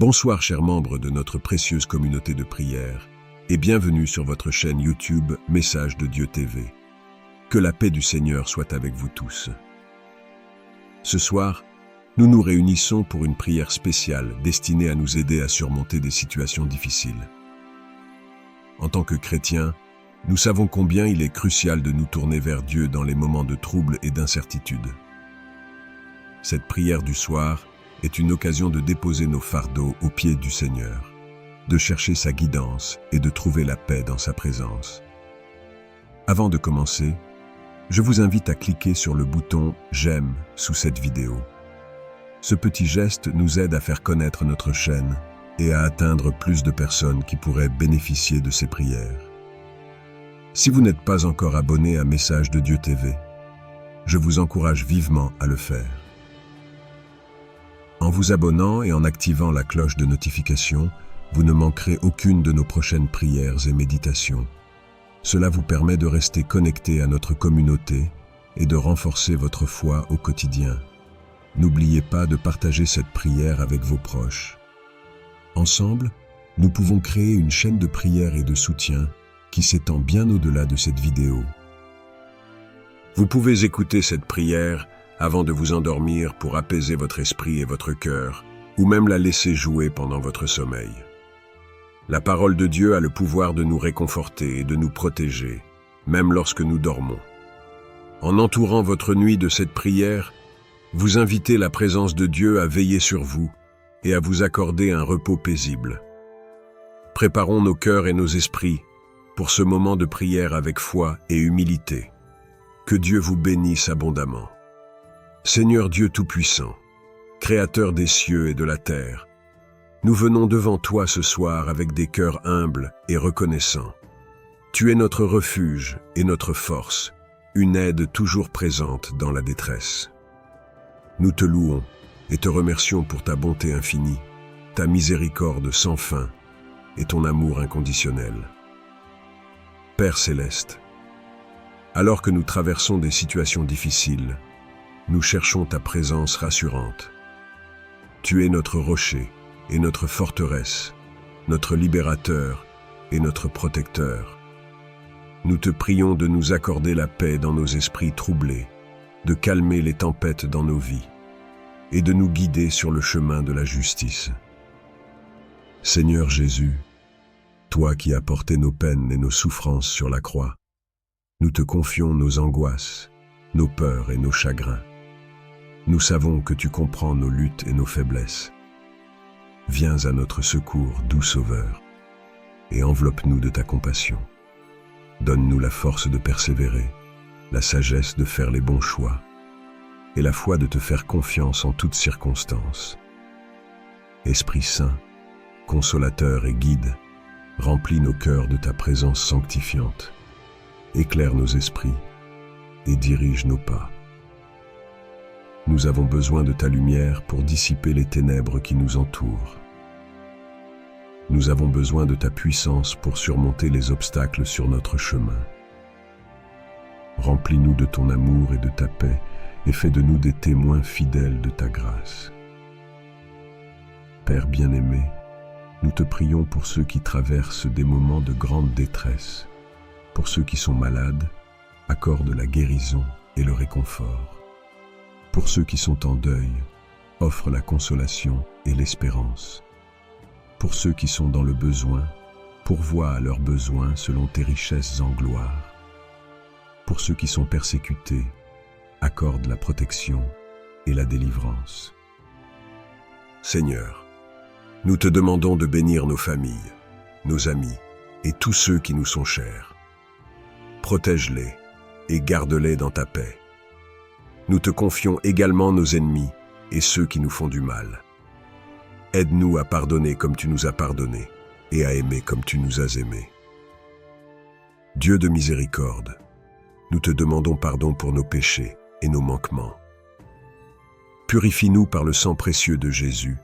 Bonsoir chers membres de notre précieuse communauté de prière et bienvenue sur votre chaîne YouTube Message de Dieu TV. Que la paix du Seigneur soit avec vous tous. Ce soir, nous nous réunissons pour une prière spéciale destinée à nous aider à surmonter des situations difficiles. En tant que chrétiens, nous savons combien il est crucial de nous tourner vers Dieu dans les moments de trouble et d'incertitude. Cette prière du soir est une occasion de déposer nos fardeaux aux pieds du Seigneur, de chercher sa guidance et de trouver la paix dans sa présence. Avant de commencer, je vous invite à cliquer sur le bouton « J'aime » sous cette vidéo. Ce petit geste nous aide à faire connaître notre chaîne et à atteindre plus de personnes qui pourraient bénéficier de ces prières. Si vous n'êtes pas encore abonné à Message de Dieu TV, je vous encourage vivement à le faire. En vous abonnant et en activant la cloche de notification, vous ne manquerez aucune de nos prochaines prières et méditations. Cela vous permet de rester connecté à notre communauté et de renforcer votre foi au quotidien. N'oubliez pas de partager cette prière avec vos proches. Ensemble, nous pouvons créer une chaîne de prière et de soutien qui s'étend bien au-delà de cette vidéo. Vous pouvez écouter cette prière avant de vous endormir pour apaiser votre esprit et votre cœur, ou même la laisser jouer pendant votre sommeil. La parole de Dieu a le pouvoir de nous réconforter et de nous protéger, même lorsque nous dormons. En entourant votre nuit de cette prière, vous invitez la présence de Dieu à veiller sur vous et à vous accorder un repos paisible. Préparons nos cœurs et nos esprits pour ce moment de prière avec foi et humilité. Que Dieu vous bénisse abondamment. Seigneur Dieu Tout-Puissant, Créateur des cieux et de la terre, nous venons devant toi ce soir avec des cœurs humbles et reconnaissants. Tu es notre refuge et notre force, une aide toujours présente dans la détresse. Nous te louons et te remercions pour ta bonté infinie, ta miséricorde sans fin et ton amour inconditionnel. Père céleste, alors que nous traversons des situations difficiles, nous cherchons ta présence rassurante. Tu es notre rocher et notre forteresse, notre libérateur et notre protecteur. Nous te prions de nous accorder la paix dans nos esprits troublés, de calmer les tempêtes dans nos vies et de nous guider sur le chemin de la justice. Seigneur Jésus, toi qui as porté nos peines et nos souffrances sur la croix, nous te confions nos angoisses, nos peurs et nos chagrins. Nous savons que tu comprends nos luttes et nos faiblesses. Viens à notre secours, doux Sauveur, et enveloppe-nous de ta compassion. Donne-nous la force de persévérer, la sagesse de faire les bons choix, et la foi de te faire confiance en toutes circonstances. Esprit Saint, consolateur et guide, remplis nos cœurs de ta présence sanctifiante. Éclaire nos esprits et dirige nos pas. Nous avons besoin de ta lumière pour dissiper les ténèbres qui nous entourent. Nous avons besoin de ta puissance pour surmonter les obstacles sur notre chemin. Remplis-nous de ton amour et de ta paix et fais de nous des témoins fidèles de ta grâce. Père bien-aimé, nous te prions pour ceux qui traversent des moments de grande détresse. Pour ceux qui sont malades, accorde la guérison et le réconfort. Pour ceux qui sont en deuil, offre la consolation et l'espérance. Pour ceux qui sont dans le besoin, pourvois à leurs besoins selon tes richesses en gloire. Pour ceux qui sont persécutés, accorde la protection et la délivrance. Seigneur, nous te demandons de bénir nos familles, nos amis et tous ceux qui nous sont chers. Protège-les et garde-les dans ta paix. Nous te confions également nos ennemis et ceux qui nous font du mal. Aide-nous à pardonner comme tu nous as pardonné et à aimer comme tu nous as aimés. Dieu de miséricorde, nous te demandons pardon pour nos péchés et nos manquements. Purifie-nous par le sang précieux de Jésus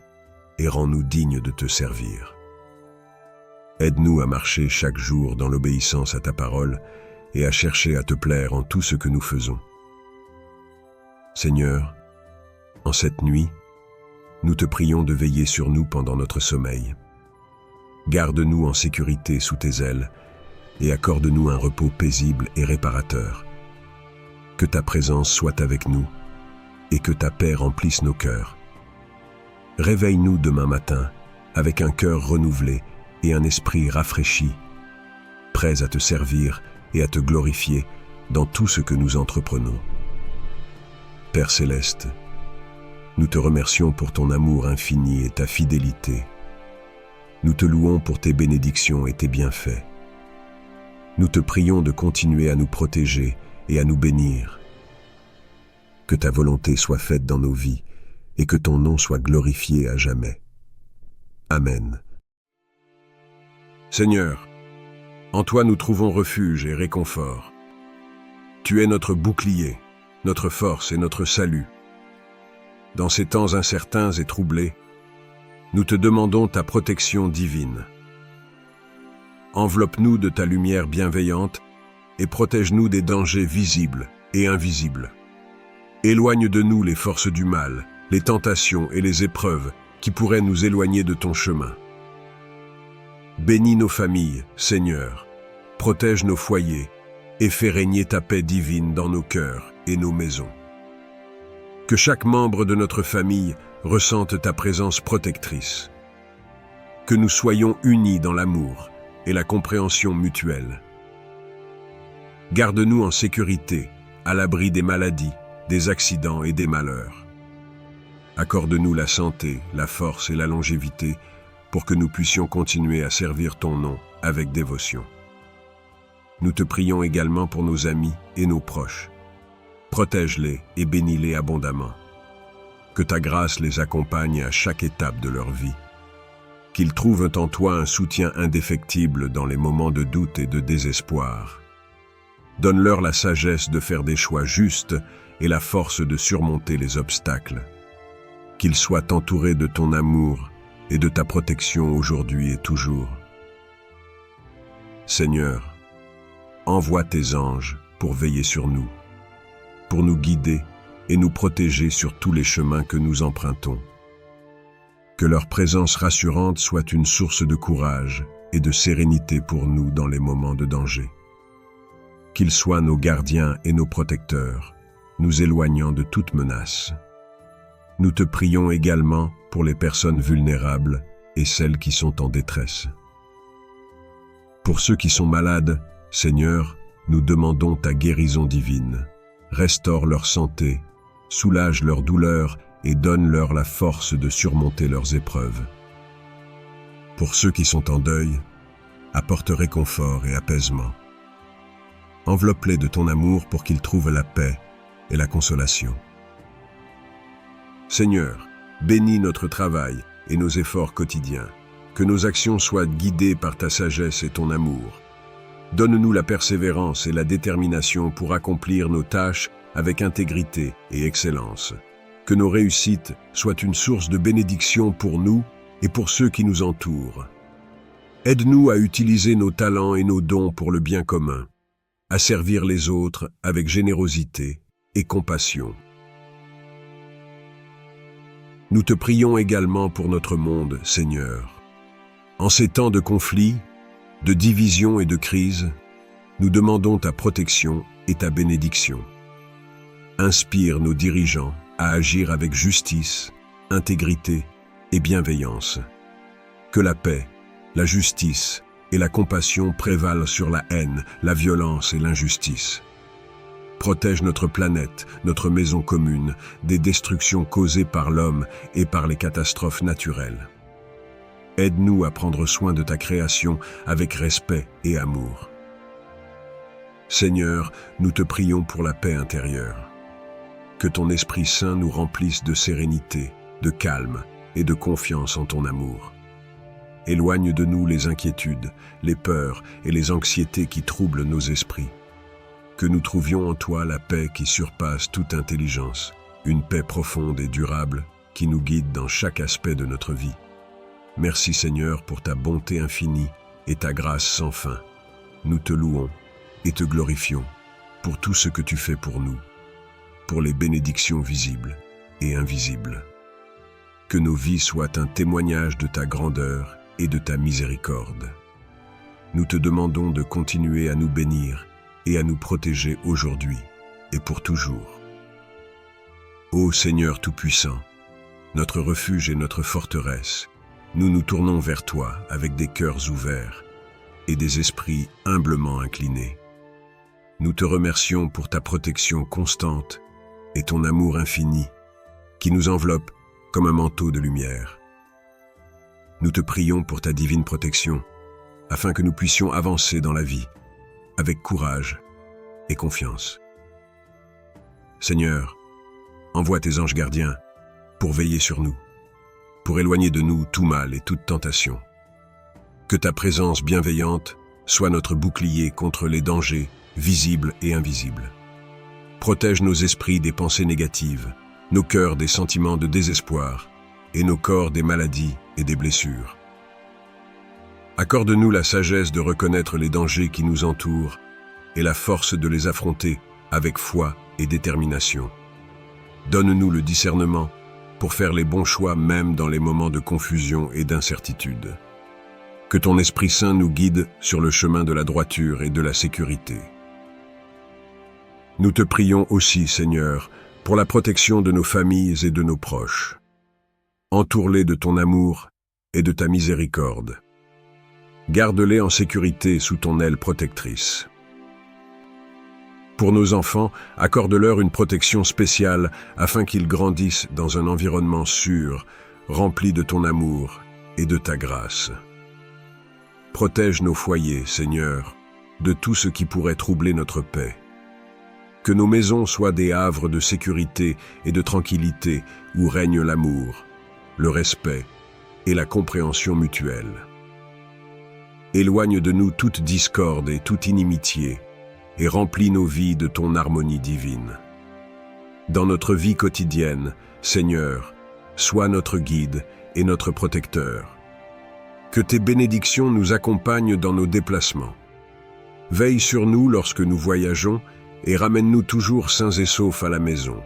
et rends-nous dignes de te servir. Aide-nous à marcher chaque jour dans l'obéissance à ta parole et à chercher à te plaire en tout ce que nous faisons. Seigneur, en cette nuit, nous te prions de veiller sur nous pendant notre sommeil. Garde-nous en sécurité sous tes ailes et accorde-nous un repos paisible et réparateur. Que ta présence soit avec nous et que ta paix remplisse nos cœurs. Réveille-nous demain matin avec un cœur renouvelé et un esprit rafraîchi, prêts à te servir et à te glorifier dans tout ce que nous entreprenons. Père céleste, nous te remercions pour ton amour infini et ta fidélité. Nous te louons pour tes bénédictions et tes bienfaits. Nous te prions de continuer à nous protéger et à nous bénir. Que ta volonté soit faite dans nos vies et que ton nom soit glorifié à jamais. Amen. Seigneur, en toi nous trouvons refuge et réconfort. Tu es notre bouclier, notre force et notre salut. Dans ces temps incertains et troublés, nous te demandons ta protection divine. Enveloppe-nous de ta lumière bienveillante et protège-nous des dangers visibles et invisibles. Éloigne de nous les forces du mal, les tentations et les épreuves qui pourraient nous éloigner de ton chemin. Bénis nos familles, Seigneur, protège nos foyers et fais régner ta paix divine dans nos cœurs et nos maisons. Que chaque membre de notre famille ressente ta présence protectrice. Que nous soyons unis dans l'amour et la compréhension mutuelle. Garde-nous en sécurité, à l'abri des maladies, des accidents et des malheurs. Accorde-nous la santé, la force et la longévité pour que nous puissions continuer à servir ton nom avec dévotion. Nous te prions également pour nos amis et nos proches. Protège-les et bénis-les abondamment. Que ta grâce les accompagne à chaque étape de leur vie. Qu'ils trouvent en toi un soutien indéfectible dans les moments de doute et de désespoir. Donne-leur la sagesse de faire des choix justes et la force de surmonter les obstacles. Qu'ils soient entourés de ton amour et de ta protection aujourd'hui et toujours. Seigneur, envoie tes anges pour veiller sur nous, pour nous guider et nous protéger sur tous les chemins que nous empruntons. Que leur présence rassurante soit une source de courage et de sérénité pour nous dans les moments de danger. Qu'ils soient nos gardiens et nos protecteurs, nous éloignant de toute menace. Nous te prions également pour les personnes vulnérables et celles qui sont en détresse. Pour ceux qui sont malades, Seigneur, nous demandons ta guérison divine. Restaure leur santé, soulage leurs douleurs et donne-leur la force de surmonter leurs épreuves. Pour ceux qui sont en deuil, apporte réconfort et apaisement. Enveloppe-les de ton amour pour qu'ils trouvent la paix et la consolation. Seigneur, bénis notre travail et nos efforts quotidiens. Que nos actions soient guidées par ta sagesse et ton amour. Donne-nous la persévérance et la détermination pour accomplir nos tâches avec intégrité et excellence. Que nos réussites soient une source de bénédiction pour nous et pour ceux qui nous entourent. Aide-nous à utiliser nos talents et nos dons pour le bien commun, à servir les autres avec générosité et compassion. Nous te prions également pour notre monde, Seigneur. En ces temps de conflits, de division et de crise, nous demandons ta protection et ta bénédiction. Inspire nos dirigeants à agir avec justice, intégrité et bienveillance. Que la paix, la justice et la compassion prévalent sur la haine, la violence et l'injustice. Protège notre planète, notre maison commune, des destructions causées par l'homme et par les catastrophes naturelles. Aide-nous à prendre soin de ta création avec respect et amour. Seigneur, nous te prions pour la paix intérieure. Que ton Esprit Saint nous remplisse de sérénité, de calme et de confiance en ton amour. Éloigne de nous les inquiétudes, les peurs et les anxiétés qui troublent nos esprits. Que nous trouvions en toi la paix qui surpasse toute intelligence, une paix profonde et durable qui nous guide dans chaque aspect de notre vie. Merci Seigneur pour ta bonté infinie et ta grâce sans fin. Nous te louons et te glorifions pour tout ce que tu fais pour nous, pour les bénédictions visibles et invisibles. que nos vies soient un témoignage de ta grandeur et de ta miséricorde. Nous te demandons de continuer à nous bénir et à nous protéger aujourd'hui et pour toujours. Ô Seigneur Tout-Puissant, notre refuge et notre forteresse, nous nous tournons vers toi avec des cœurs ouverts et des esprits humblement inclinés. Nous te remercions pour ta protection constante et ton amour infini qui nous enveloppe comme un manteau de lumière. Nous te prions pour ta divine protection afin que nous puissions avancer dans la vie avec courage et confiance. Seigneur, envoie tes anges gardiens pour veiller sur nous, pour éloigner de nous tout mal et toute tentation. Que ta présence bienveillante soit notre bouclier contre les dangers visibles et invisibles. Protège nos esprits des pensées négatives, nos cœurs des sentiments de désespoir et nos corps des maladies et des blessures. Accorde-nous la sagesse de reconnaître les dangers qui nous entourent et la force de les affronter avec foi et détermination. Donne-nous le discernement pour faire les bons choix même dans les moments de confusion et d'incertitude. Que ton Esprit Saint nous guide sur le chemin de la droiture et de la sécurité. Nous te prions aussi, Seigneur, pour la protection de nos familles et de nos proches. Entoure-les de ton amour et de ta miséricorde. Garde-les en sécurité sous ton aile protectrice. Pour nos enfants, accorde-leur une protection spéciale afin qu'ils grandissent dans un environnement sûr, rempli de ton amour et de ta grâce. Protège nos foyers, Seigneur, de tout ce qui pourrait troubler notre paix. Que nos maisons soient des havres de sécurité et de tranquillité où règne l'amour, le respect et la compréhension mutuelle. Éloigne de nous toute discorde et toute inimitié, et remplis nos vies de ton harmonie divine. Dans notre vie quotidienne, Seigneur, sois notre guide et notre protecteur. Que tes bénédictions nous accompagnent dans nos déplacements. Veille sur nous lorsque nous voyageons et ramène-nous toujours sains et saufs à la maison.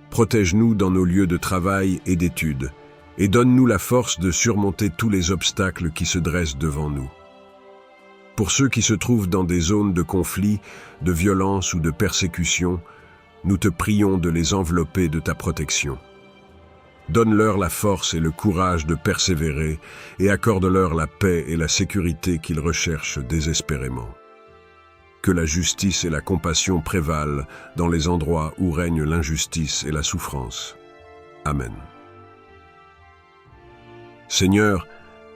Protège-nous dans nos lieux de travail et d'études et donne-nous la force de surmonter tous les obstacles qui se dressent devant nous. Pour ceux qui se trouvent dans des zones de conflit, de violence ou de persécution, nous te prions de les envelopper de ta protection. Donne-leur la force et le courage de persévérer et accorde-leur la paix et la sécurité qu'ils recherchent désespérément. Que la justice et la compassion prévalent dans les endroits où règne l'injustice et la souffrance. Amen. Seigneur,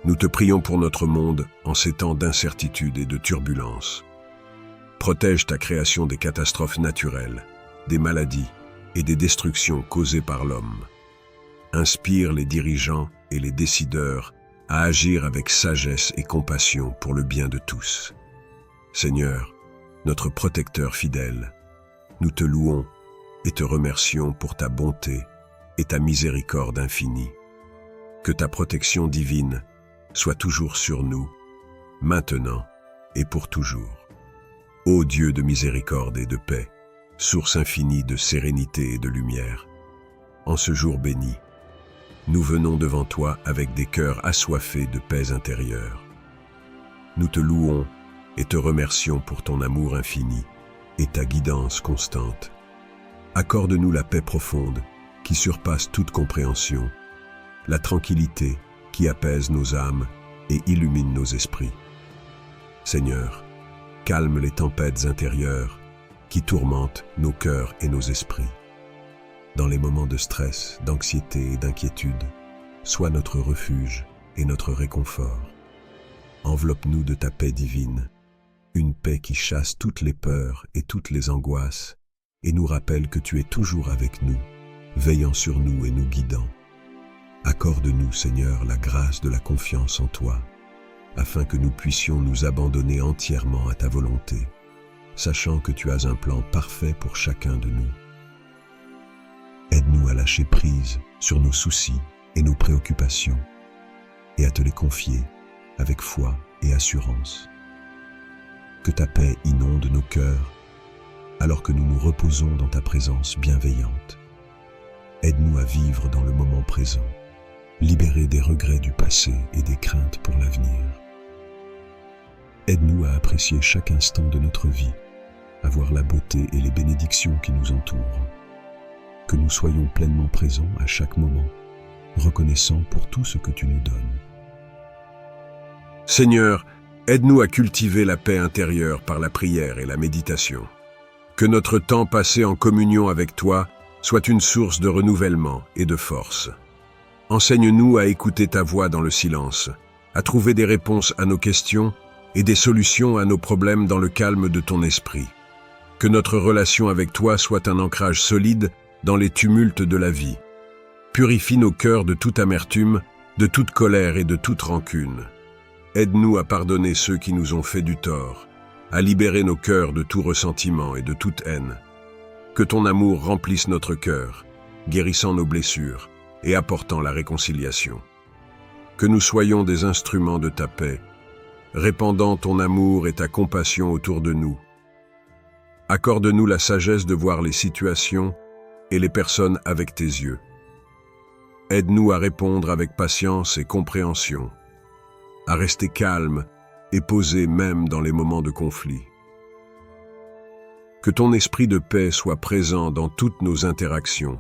nous te prions pour notre monde en ces temps d'incertitude et de turbulence. Protège ta création des catastrophes naturelles, des maladies et des destructions causées par l'homme. Inspire les dirigeants et les décideurs à agir avec sagesse et compassion pour le bien de tous. Seigneur, notre protecteur fidèle, nous te louons et te remercions pour ta bonté et ta miséricorde infinie. Que ta protection divine soit toujours sur nous, maintenant et pour toujours. Ô Dieu de miséricorde et de paix, source infinie de sérénité et de lumière, en ce jour béni, nous venons devant toi avec des cœurs assoiffés de paix intérieure. Nous te louons et te remercions pour ton amour infini et ta guidance constante. Accorde-nous la paix profonde qui surpasse toute compréhension, la tranquillité qui apaise nos âmes et illumine nos esprits. Seigneur, calme les tempêtes intérieures qui tourmentent nos cœurs et nos esprits. Dans les moments de stress, d'anxiété et d'inquiétude, sois notre refuge et notre réconfort. Enveloppe-nous de ta paix divine, une paix qui chasse toutes les peurs et toutes les angoisses et nous rappelle que tu es toujours avec nous, veillant sur nous et nous guidant. Accorde-nous, Seigneur, la grâce de la confiance en toi, afin que nous puissions nous abandonner entièrement à ta volonté, sachant que tu as un plan parfait pour chacun de nous. Aide-nous à lâcher prise sur nos soucis et nos préoccupations, et à te les confier avec foi et assurance. Que ta paix inonde nos cœurs, alors que nous nous reposons dans ta présence bienveillante. Aide-nous à vivre dans le moment présent, libérés des regrets du passé et des craintes pour l'avenir. Aide-nous à apprécier chaque instant de notre vie, à voir la beauté et les bénédictions qui nous entourent. Que nous soyons pleinement présents à chaque moment, reconnaissants pour tout ce que tu nous donnes. Seigneur, aide-nous à cultiver la paix intérieure par la prière et la méditation. Que notre temps passé en communion avec toi soit une source de renouvellement et de force. Enseigne-nous à écouter ta voix dans le silence, à trouver des réponses à nos questions et des solutions à nos problèmes dans le calme de ton esprit. Que notre relation avec toi soit un ancrage solide dans les tumultes de la vie. Purifie nos cœurs de toute amertume, de toute colère et de toute rancune. Aide-nous à pardonner ceux qui nous ont fait du tort, à libérer nos cœurs de tout ressentiment et de toute haine. Que ton amour remplisse notre cœur, guérissant nos blessures et apportant la réconciliation. Que nous soyons des instruments de ta paix, répandant ton amour et ta compassion autour de nous. Accorde-nous la sagesse de voir les situations et les personnes avec tes yeux. Aide-nous à répondre avec patience et compréhension, à rester calme et posé même dans les moments de conflit. Que ton esprit de paix soit présent dans toutes nos interactions,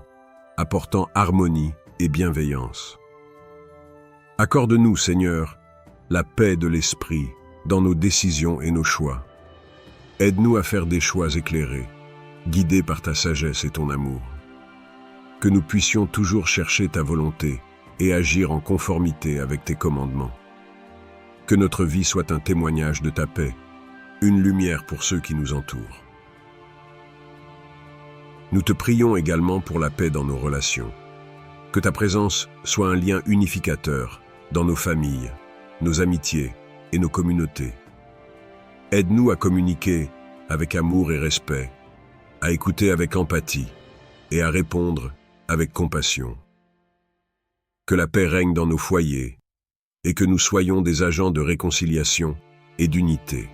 apportant harmonie et bienveillance. Accorde-nous, Seigneur, la paix de l'esprit dans nos décisions et nos choix. Aide-nous à faire des choix éclairés, guidés par ta sagesse et ton amour. Que nous puissions toujours chercher ta volonté et agir en conformité avec tes commandements. Que notre vie soit un témoignage de ta paix, une lumière pour ceux qui nous entourent. Nous te prions également pour la paix dans nos relations. Que ta présence soit un lien unificateur dans nos familles, nos amitiés et nos communautés. Aide-nous à communiquer avec amour et respect, à écouter avec empathie et à répondre avec compassion. Que la paix règne dans nos foyers et que nous soyons des agents de réconciliation et d'unité.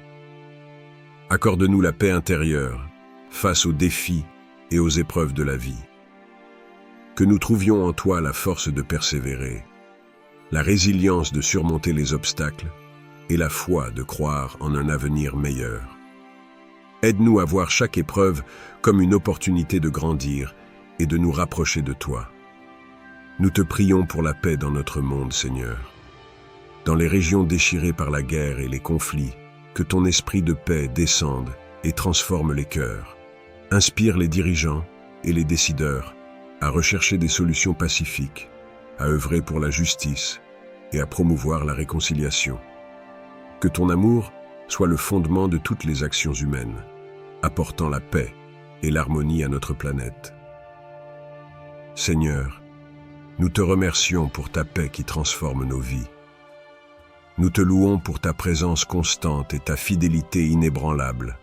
Accorde-nous la paix intérieure face aux défis et aux épreuves de la vie. Que nous trouvions en toi la force de persévérer, la résilience de surmonter les obstacles et la foi de croire en un avenir meilleur. Aide-nous à voir chaque épreuve comme une opportunité de grandir et de nous rapprocher de toi. Nous te prions pour la paix dans notre monde, Seigneur. Dans les régions déchirées par la guerre et les conflits, que ton esprit de paix descende et transforme les cœurs. Inspire les dirigeants et les décideurs à rechercher des solutions pacifiques, à œuvrer pour la justice et à promouvoir la réconciliation. Que ton amour soit le fondement de toutes les actions humaines, apportant la paix et l'harmonie à notre planète. Seigneur, nous te remercions pour ta paix qui transforme nos vies. Nous te louons pour ta présence constante et ta fidélité inébranlable.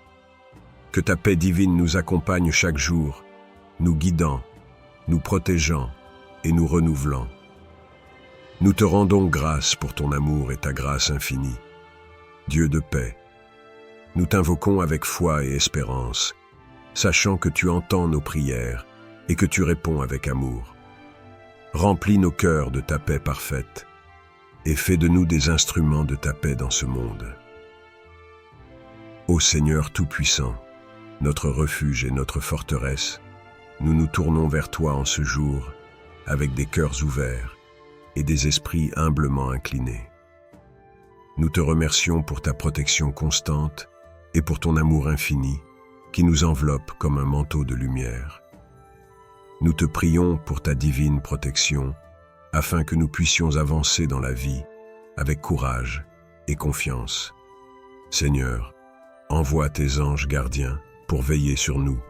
Que ta paix divine nous accompagne chaque jour, nous guidant, nous protégeant et nous renouvelant. Nous te rendons grâce pour ton amour et ta grâce infinie. Dieu de paix, nous t'invoquons avec foi et espérance, sachant que tu entends nos prières et que tu réponds avec amour. Remplis nos cœurs de ta paix parfaite et fais de nous des instruments de ta paix dans ce monde. Ô Seigneur Tout-Puissant, notre refuge et notre forteresse, nous nous tournons vers toi en ce jour avec des cœurs ouverts et des esprits humblement inclinés. Nous te remercions pour ta protection constante et pour ton amour infini qui nous enveloppe comme un manteau de lumière. Nous te prions pour ta divine protection afin que nous puissions avancer dans la vie avec courage et confiance. Seigneur, envoie tes anges gardiens pour veiller sur nous,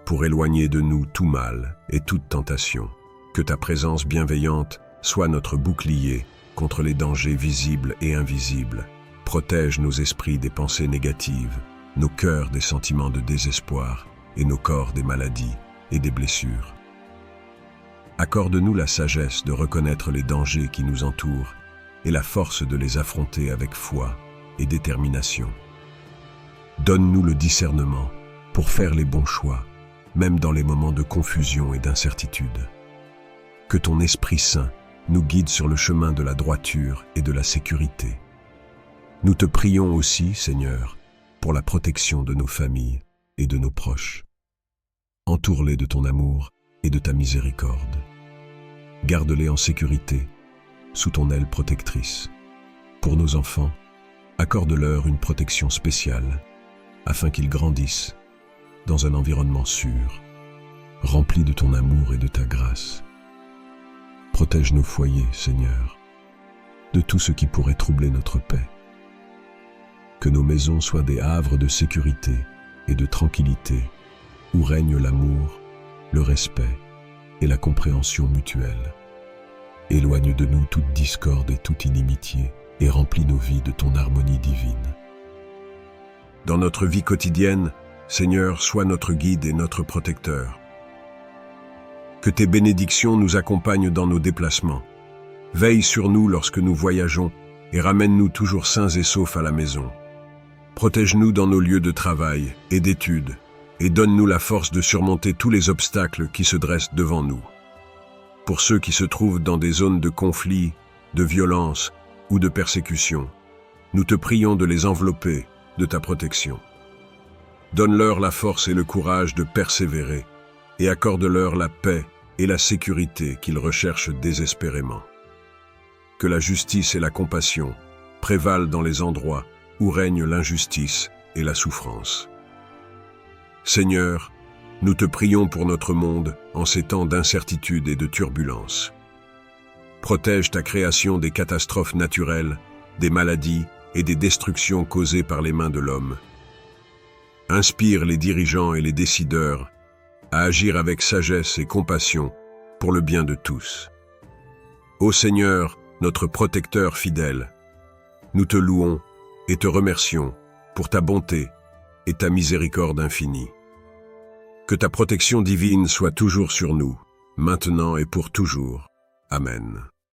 pour éloigner de nous tout mal et toute tentation. Que ta présence bienveillante soit notre bouclier contre les dangers visibles et invisibles. Protège nos esprits des pensées négatives, nos cœurs des sentiments de désespoir et nos corps des maladies et des blessures. Accorde-nous la sagesse de reconnaître les dangers qui nous entourent et la force de les affronter avec foi et détermination. Donne-nous le discernement pour faire les bons choix, même dans les moments de confusion et d'incertitude. Que ton Esprit Saint nous guide sur le chemin de la droiture et de la sécurité. Nous te prions aussi, Seigneur, pour la protection de nos familles et de nos proches. Entoure-les de ton amour et de ta miséricorde. Garde-les en sécurité, sous ton aile protectrice. Pour nos enfants, accorde-leur une protection spéciale, afin qu'ils grandissent dans un environnement sûr, rempli de ton amour et de ta grâce. Protège nos foyers, Seigneur, de tout ce qui pourrait troubler notre paix. Que nos maisons soient des havres de sécurité et de tranquillité, où règne l'amour, le respect et la compréhension mutuelle. Éloigne de nous toute discorde et toute inimitié, et remplis nos vies de ton harmonie divine. Dans notre vie quotidienne, Seigneur, sois notre guide et notre protecteur. Que tes bénédictions nous accompagnent dans nos déplacements. Veille sur nous lorsque nous voyageons et ramène-nous toujours sains et saufs à la maison. Protège-nous dans nos lieux de travail et d'études et donne-nous la force de surmonter tous les obstacles qui se dressent devant nous. Pour ceux qui se trouvent dans des zones de conflit, de violence ou de persécution, nous te prions de les envelopper de ta protection. Donne-leur la force et le courage de persévérer et accorde-leur la paix et la sécurité qu'ils recherchent désespérément. Que la justice et la compassion prévalent dans les endroits où règne l'injustice et la souffrance. Seigneur, nous te prions pour notre monde en ces temps d'incertitude et de turbulence. Protège ta création des catastrophes naturelles, des maladies et des destructions causées par les mains de l'homme. Inspire les dirigeants et les décideurs à agir avec sagesse et compassion pour le bien de tous. Ô Seigneur, notre protecteur fidèle, nous te louons et te remercions pour ta bonté et ta miséricorde infinie. Que ta protection divine soit toujours sur nous, maintenant et pour toujours. Amen.